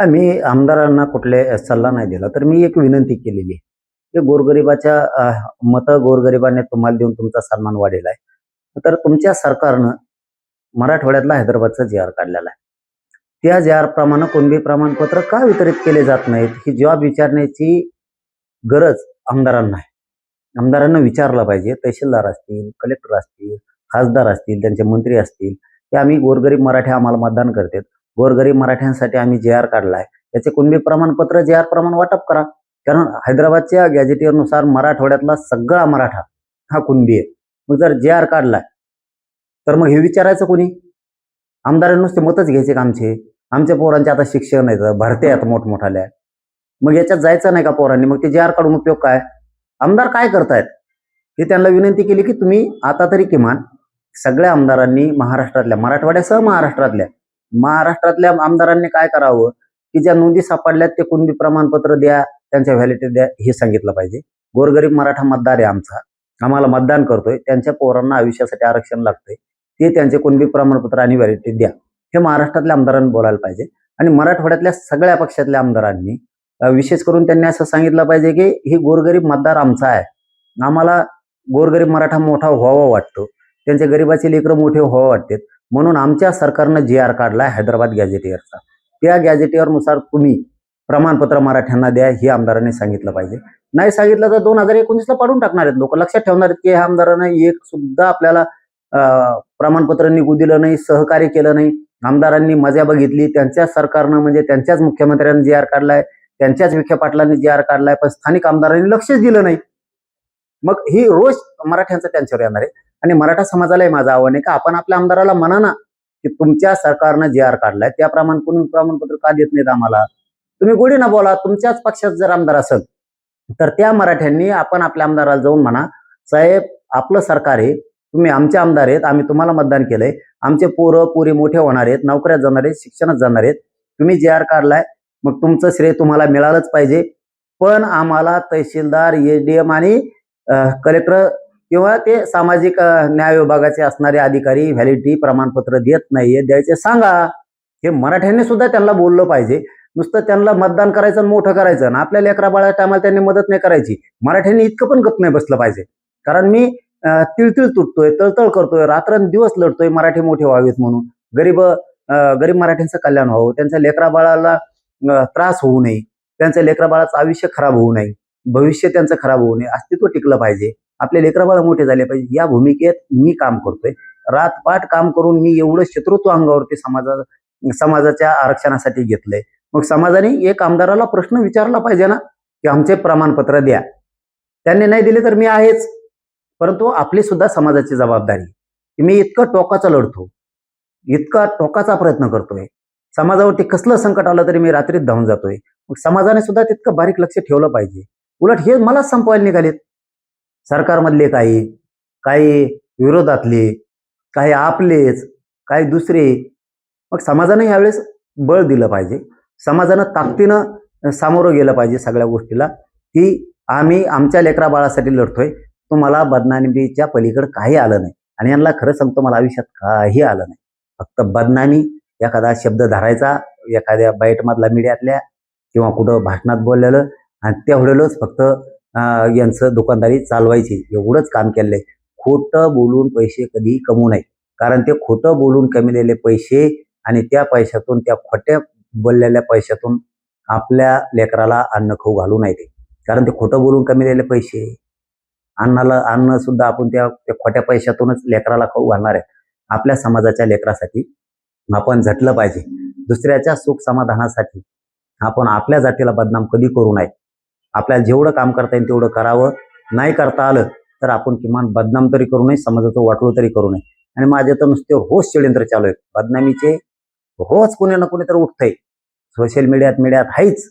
मी आमदारांना कुठले सल्ला नाही दिला, तर मी एक विनंती केलेली आहे, की गोरगरिबाच्या मतं गोरगरिबाने तुम्हाला देऊन तुमचा सन्मान वाढेला आहे. तर तुमच्या सरकारनं मराठवाड्यातला हैदराबादचा जी-आर काढलेला आहे. त्या जी-आर प्रमाणे कुणबी प्रमाणपत्र का वितरित केले जात नाहीत, ही जॉब विचारण्याची गरज आमदारांना आहे. आमदारांना विचारलं पाहिजे. तहसीलदार असतील, कलेक्टर असतील, खासदार असतील, त्यांचे मंत्री असतील, की आम्ही गोरगरीब मराठी आम्हाला मतदान करतात. गोरगरीब मराठ्यांसाठी आम्ही जे-आर काढलाय. त्याचे कुणबी प्रमाणपत्र जे-आर प्रमाण वाटप करा. कारण हैदराबादच्या गॅझेटियरनुसार मराठवाड्यातला सगळा मराठा हा कुणबी आहे. मग जर जे-आर काढलाय, तर मग हे विचारायचं कोणी? आमदारांना नुसते मतच घ्यायचे का आमचे? आमच्या पोरांचे आता शिक्षण आहेत, भरत्या आहेत मोठमोठाल्या. मग याच्यात जायचं नाही का पोरांनी? मग ते जे-आर काढून उपयोग काय? आमदार काय करतायत? हे त्यांना विनंती केली की तुम्ही आता तरी किमान सगळ्या आमदारांनी महाराष्ट्रातल्या, मराठवाड्यासह महाराष्ट्रातल्या आमदारांनी काय करावं, की ज्या नोंदी सापडल्यात ते कुणबी प्रमाणपत्र द्या, त्यांच्या व्हॅलिडिटी द्या, हे सांगितलं पाहिजे. गोरगरीब मराठा मतदार आहे आमचा, आम्हाला मतदान करतोय, त्यांच्या पोरांना आयुष्यासाठी आरक्षण लागतंय, ते त्यांचे कुणबी प्रमाणपत्र आणि व्हॅलिडिटी द्या, हे महाराष्ट्रातल्या आमदारांनी बोलायला पाहिजे. आणि मराठवाड्यातल्या सगळ्या पक्षातल्या आमदारांनी विशेष करून त्यांनी असं सांगितलं पाहिजे की ही गोरगरीब मतदार आमचा आहे, आम्हाला गोरगरीब मराठा मोठा व्हावा वाटतो, त्यांचे गरिबाचे लेकरं मोठे व्हावं वाटतात, म्हणून आमच्या सरकारनं जे-आर काढलाय हैदराबाद गॅझेटियरचा. त्या गॅझेटियरनुसार तुम्ही प्रमाणपत्र मराठ्यांना द्या, हे आमदारांनी सांगितलं पाहिजे. नाही सांगितलं तर 2019ला पाडून टाकणार आहेत लोक. लक्षात ठेवणार आहेत की ह्या आमदारांना एक सुद्धा आपल्याला प्रमाणपत्र निघू दिलं नाही, सहकार्य केलं नाही. आमदारांनी मजा बघितली. त्यांच्या सरकारनं म्हणजे त्यांच्याच मुख्यमंत्र्यांनी जे-आर काढलाय, त्यांच्याच विखे पाटलांनी जे-आर काढलाय, पण स्थानिक आमदारांनी लक्षच दिलं नाही. मग ही रोज मराठ्यांचं त्यांच्यावर येणार आहे. आणि मराठा समाजालाही माझं आव्हान आहे की आपण आपल्या आमदाराला म्हणा ना, की तुमच्या सरकारनं जे-आर काढलाय त्याप्रमाणे कोणी प्रमाणपत्र का देत नाहीत आम्हाला? तुम्ही गोडीनं बोला. तुमच्याच पक्षात जर आमदार असेल तर त्या मराठ्यांनी आपण आपल्या आमदाराला जाऊन म्हणा, साहेब आपलं सरकार आहे, तुम्ही आमचे आमदार आहेत, आम्ही तुम्हाला मतदान केलंय, आमचे पोरं पुरी मोठे होणार आहेत, नोकऱ्यात जाणार आहेत, शिक्षणात जाणार आहेत, तुम्ही जे-आर काढलाय, मग तुमचं श्रेय तुम्हाला मिळालंच पाहिजे. पण आम्हाला तहसीलदार, एसडीएम आणि कलेक्टर किंवा ते सामाजिक न्याय विभागाचे असणारे अधिकारी व्हॅलिडिटी प्रमाणपत्र देत नाहीये, द्यायचे सांगा. हे मराठ्यांनी सुद्धा त्यांना बोललं पाहिजे. नुसतं त्यांना मतदान करायचं आणि मोठं करायचं आणि आपल्या लेकरा बाळा टायमाला त्यांनी मदत नाही करायची. मराठ्यांनी इतकं पण गप नाही बसलं पाहिजे. कारण मी तिळतिळ तुटतोय, तळतळ करतोय, रात्रंदिवस लढतोय मराठी मोठे व्हावेत म्हणून. गरीब मराठ्यांचं कल्याण व्हावं, त्यांच्या लेकरा बाळाला त्रास होऊ नये, त्यांच्या लेकरा बाळाचं आयुष्य खराब होऊ नये, भविष्य त्यांचं खराब होऊ नये, अस्तित्व टिकलं पाहिजे, आपले लेकरबाळ मोठे झाले पाहिजे. या भूमिकेत मी काम करतोय. रातपाट काम करून मी एवढं शत्रुत्व अंगावरती समाजाच्या आरक्षणासाठी घेतलंय. मग समाजाने एक आमदाराला प्रश्न विचारला पाहिजे ना, की आमचे प्रमाणपत्र द्या. त्यांनी नाही दिले तर मी आहेच, परंतु आपली सुद्धा समाजाची जबाबदारी की मी इतकं टोकाचं लढतो, इतका टोकाचा प्रयत्न करतोय. समाजावरती कसलं संकट आलं तरी मी रात्रीत धावून जातोय. मग समाजाने सुद्धा तितकं बारीक लक्ष ठेवलं पाहिजे. उलट हे मलाच संपवायला निघालेत. सरकारमधले काही विरोधातले, काही आपलेच, काही दुसरे. मग समाजाने यावेळेस बळ दिलं पाहिजे. समाजानं ताकदीनं सामोरं गेलं पाहिजे सगळ्या गोष्टीला, की आम्ही आमच्या लेकरा बाळासाठी लढतोय, तुम्हाला बदनामीच्या पलीकडे काही आलं नाही. आणि यांना खरं सांगतो, मला आयुष्यात काही आलं नाही. फक्त बदनामी, एखादा शब्द धरायचा, एखाद्या बाईटमधला मीडियातल्या किंवा कुठं भाषणात बोललेलं, आणि तेवढेलंच फक्त यांचं दुकानदारी चालवायची, एवढंच काम केलंय. खोटं बोलून पैसे कधी कमवू नये. कारण ते खोटं बोलून कमविलेले पैसे आणि त्या पैशातून, त्या खोट्या बोललेल्या पैशातून आपल्या लेकराला अन्न खाऊ घालू नये. कारण ते खोटं बोलून कमविलेले पैसे, अन्न सुद्धा आपण त्या खोट्या पैशातूनच लेकराला खाऊ घालणार आहे. आपल्या समाजाच्या लेकरासाठी आपण झटलं पाहिजे. दुसऱ्याच्या सुख समाधानासाठी आपण आपल्या जातीला बदनाम कधी करू नये. आपल्याला जेवढं काम करता येईल तेवढं करावं. नाही करता आलं तर आपण किमान बदनाम तरी करू नये, समाजाचं वाटोळं तरी करू नये. आणि माझे तर नुसते रोज षड्यंत्र चालू आहेत बदनामीचे. रोज कोणी ना कोणी तर उठतंय. सोशल मीडियात आहेच.